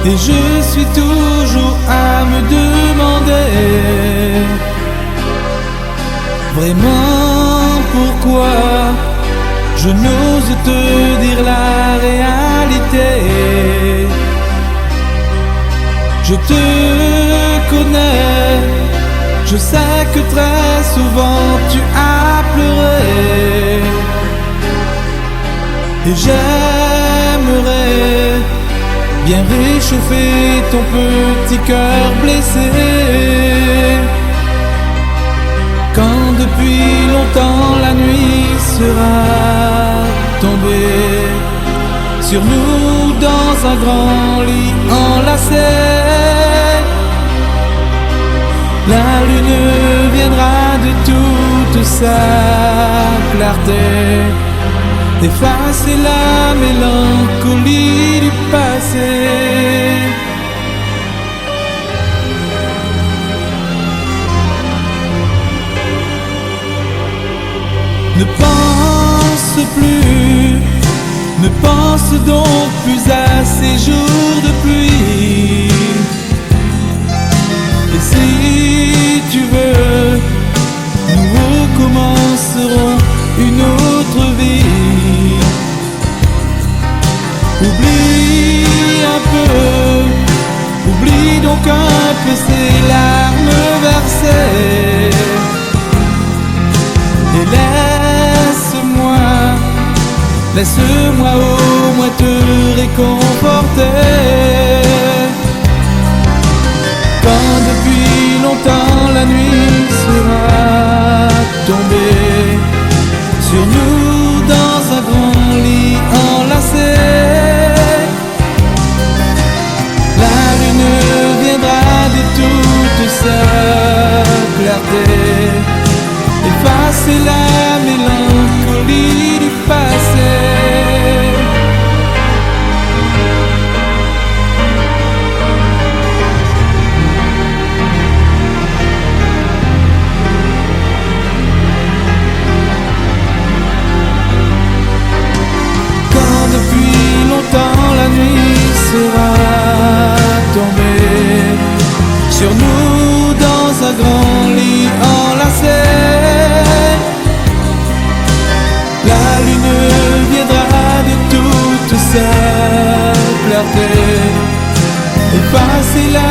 Et je suis toujours à me demander vraiment pourquoi je n'ose te dire la réalité. Je te connais, je sais que très souvent tu as pleuré. Et j'aimerais bien réchauffer ton petit cœur blessé, quand depuis longtemps la nuit sera tombée sur nous dans un grand lit enlacé. La lune viendra de toute sa clarté effacer la mélancolie du passé. Ne pense plus, ne pense donc plus à ces jours de pluie. Et si tu veux, nous recommencerons une autre vie. Oublie un peu, oublie donc un peu ces larmes versées. Et laisse-moi au moins te réconforter. Quand depuis longtemps la nuit sera tombée sur nous dans un grand lit enlacé, la lune viendra de toute sa clarté effacer la mélancolie du passé. Quand depuis longtemps la nuit sera tombée sur nous dans un grand lit enlacé, la lune viendra de toute sa clarté effacer la